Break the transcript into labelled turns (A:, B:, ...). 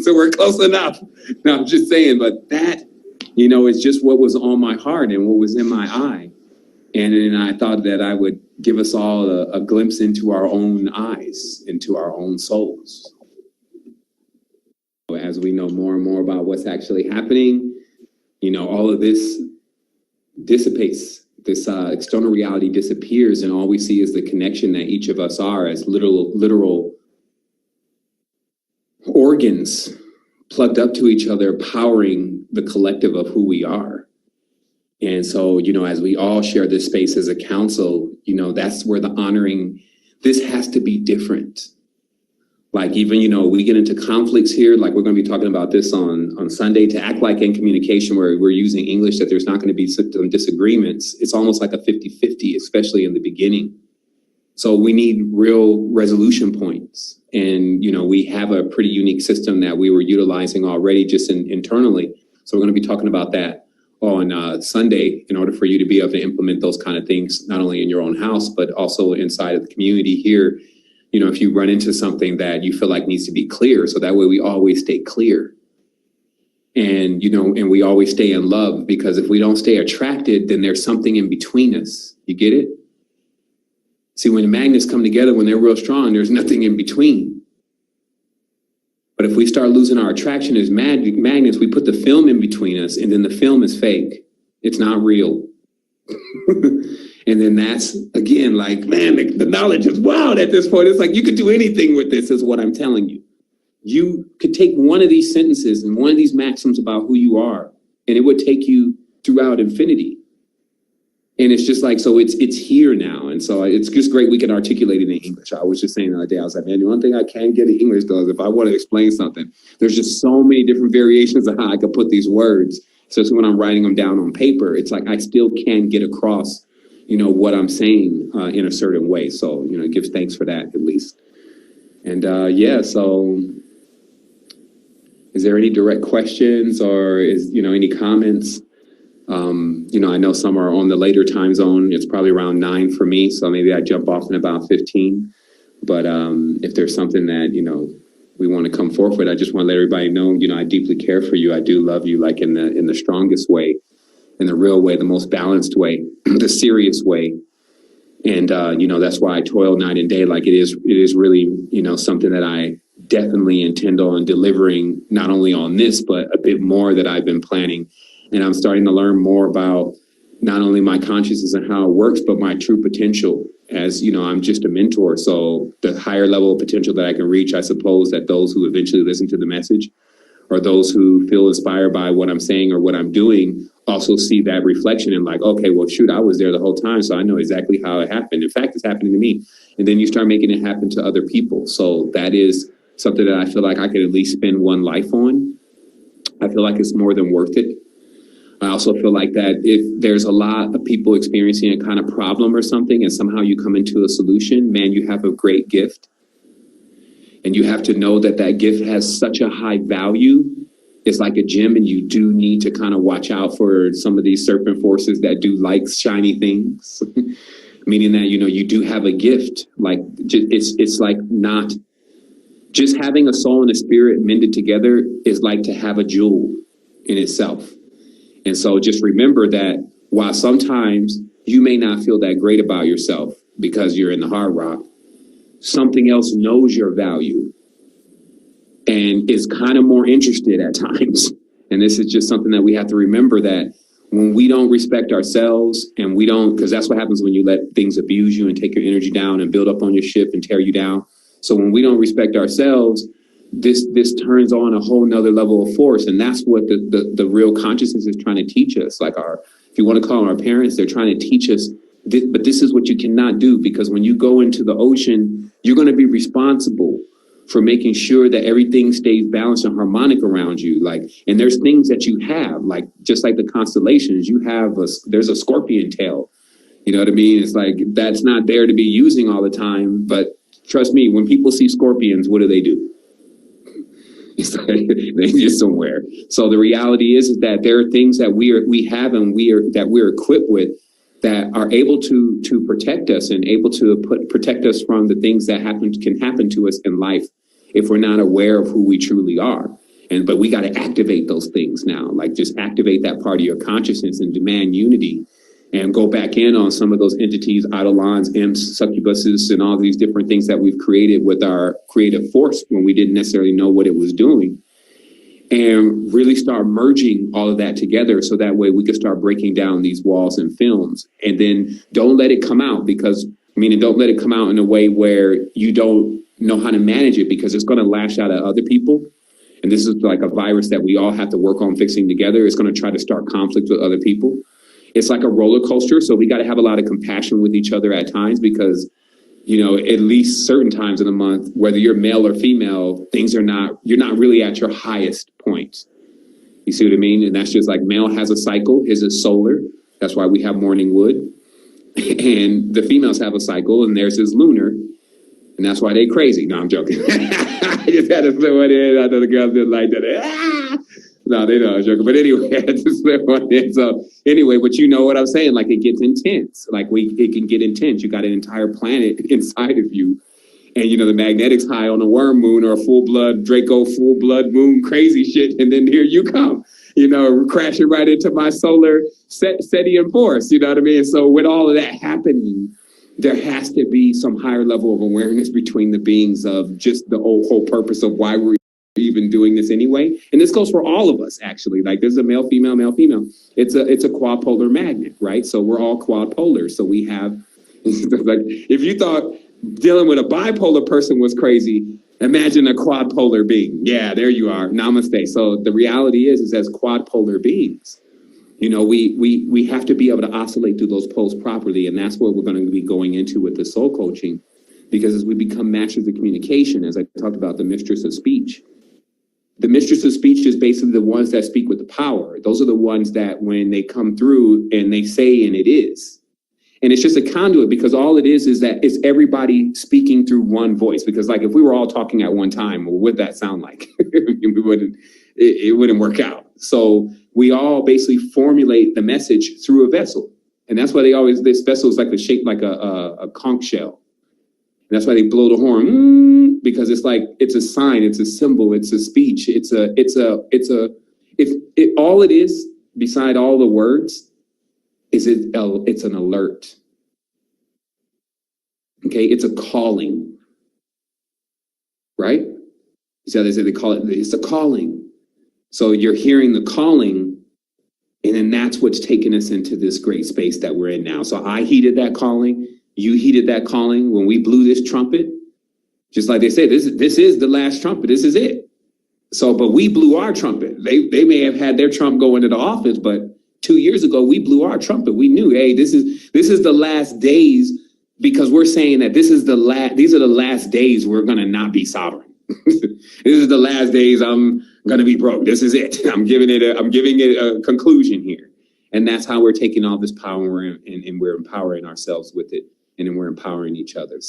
A: So we're close enough. No, I'm just saying, but that, you know, is just what was on my heart and what was in my eye. And then I thought that I would give us all a glimpse into our own eyes, into our own souls. As we know more and more about what's actually happening, you know, all of this dissipates. This external reality disappears, and all we see is the connection that each of us are as literal organs plugged up to each other, powering the collective of who we are. And so, you know, as we all share this space as a council, you know, that's where the honoring, this has to be different. Like, even, you know, we get into conflicts here, like we're going to be talking about this on Sunday, to act like in communication where we're using English, that there's not going to be some disagreements. It's almost like a 50-50, especially in the beginning. So we need real resolution points. And, you know, we have a pretty unique system that we were utilizing already just internally. So we're going to be talking about that on Sunday in order for you to be able to implement those kind of things, not only in your own house, but also inside of the community here. You know, if you run into something that you feel like needs to be clear, so that way we always stay clear. And, you know, and we always stay in love, because if we don't stay attracted, then there's something in between us. You get it? See, when the magnets come together, when they're real strong, there's nothing in between. But if we start losing our attraction as magnets, we put the film in between us, and then the film is fake. It's not real. And then that's, again, like, man, the knowledge is wild at this point. It's like, you could do anything with this, is what I'm telling you. You could take one of these sentences and one of these maxims about who you are, and it would take you throughout infinity. And it's just like, so it's here now. And so it's just great we can articulate it in English. I was just saying the other day, I was like, man, the one thing I can get in English though is if I want to explain something, there's just so many different variations of how I could put these words. So when I'm writing them down on paper, it's like I still can get across, you know, what I'm saying in a certain way. So, you know, it gives thanks for that at least. And yeah, so is there any direct questions or is, you know, any comments? You know, I know some are on the later time zone. It's probably around 9 for me. So maybe I jump off in about 15. But if there's something that, you know, we want to come forth with, I just want to let everybody know, you know, I deeply care for you. I do love you, like in the strongest way, in the real way, the most balanced way, the serious way. And, you know, that's why I toil night and day. Like it is really, you know, something that I definitely intend on delivering, not only on this, but a bit more that I've been planning. And I'm starting to learn more about not only my consciousness and how it works, but my true potential. As, you know, I'm just a mentor. So the higher level of potential that I can reach, I suppose that those who eventually listen to the message or those who feel inspired by what I'm saying or what I'm doing also see that reflection and like, okay, well, shoot, I was there the whole time. So I know exactly how it happened. In fact, it's happening to me. And then you start making it happen to other people. So that is something that I feel like I could at least spend one life on. I feel like it's more than worth it. I also feel like that if there's a lot of people experiencing a kind of problem or something and somehow you come into a solution, man, you have a great gift. And you have to know that that gift has such a high value. It's like a gem, and you do need to kind of watch out for some of these serpent forces that do like shiny things, meaning that, you know, you do have a gift. Like it's like not just having a soul and a spirit mended together is like to have a jewel in itself. And so just remember that while sometimes you may not feel that great about yourself because you're in the hard rock, something else knows your value and is kind of more interested at times. And this is just something that we have to remember, that when we don't respect ourselves and we don't, because that's what happens when you let things abuse you and take your energy down and build up on your ship and tear you down. So when we don't respect ourselves, this turns on a whole nother level of force. And that's what the real consciousness is trying to teach us. Like if you want to call them our parents, they're trying to teach us this, but this is what you cannot do, because when you go into the ocean, you're going to be responsible for making sure that everything stays balanced and harmonic around you. Like, and there's things that you have, like, just like the constellations, there's a scorpion tail. You know what I mean? It's like, that's not there to be using all the time. But trust me, when people see scorpions, what do? It's like they just somewhere. So the reality is that there are things that we have and we're equipped with that are able to protect us and able to protect us from the things that can happen to us in life if we're not aware of who we truly are. But we got to activate those things now, like just activate that part of your consciousness and demand unity and go back in on some of those entities, eidolons, imps, succubuses, and all these different things that we've created with our creative force when we didn't necessarily know what it was doing, and really start merging all of that together so that way we can start breaking down these walls and films. And then don't let it come out don't let it come out in a way where you don't know how to manage it, because it's going to lash out at other people. And this is like a virus that we all have to work on fixing together. It's going to try to start conflict with other people. It's like a roller coaster. So we got to have a lot of compassion with each other at times, because, at least certain times in the month, whether you're male or female, you're not really at your highest point. You see what I mean? And that's just like male has a cycle. His is solar. That's why we have morning wood. And the females have a cycle, and theirs is lunar. And that's why they crazy. No, I'm joking. I just had to throw it in. I know the girls didn't like that. Ah! No, they know I'm joking. But anyway, I had to slip one in. So anyway, but you know what I'm saying? Like, it gets intense. It can get intense. You got an entire planet inside of you. And, the magnetic's high on a worm moon or a full-blood Draco, full-blood moon, crazy shit. And then here you come, crashing right into my solar Setian force. You know what I mean? So with all of that happening, there has to be some higher level of awareness between the beings of just the whole purpose of why we're even doing this anyway. And this goes for all of us, actually. Like, there's a male, female, male, female. It's a quad polar magnet, right? So we're all quad polar. So we have, like, if you thought dealing with a bipolar person was crazy, imagine a quad polar being. Yeah, there you are. Namaste. So the reality is as quad polar beings, we have to be able to oscillate through those poles properly. And that's what we're going to be going into with the soul coaching, because as we become masters of communication, as I talked about, the mistress of speech. The mistress of speech is basically the ones that speak with the power. Those are the ones that when they come through and they say, and it is. And it's just a conduit, because all it is that it's everybody speaking through one voice. Because like if we were all talking at one time, what would that sound like? It wouldn't work out. So we all basically formulate the message through a vessel. And that's why this vessel is like shaped like a conch shell. And that's why they blow the horn, because it's a sign, it's a symbol, it's a speech, all it is beside all the words is it's an alert. Okay, it's a calling, right? You see how they call it? It's a calling. So you're hearing the calling, and then that's what's taken us into this great space that we're in now. So I heeded that calling. You heeded that calling when we blew this trumpet. Just like they say, this is the last trumpet. This is it. So, but we blew our trumpet. They may have had their trump go into the office, but 2 years ago we blew our trumpet. We knew, hey, this is the last days, because we're saying that these are the last days we're gonna not be sovereign. This is the last days I'm gonna be broke. This is it. I'm giving it a conclusion here. And that's how we're taking all this power, and we're empowering ourselves with it, and then we're empowering each other.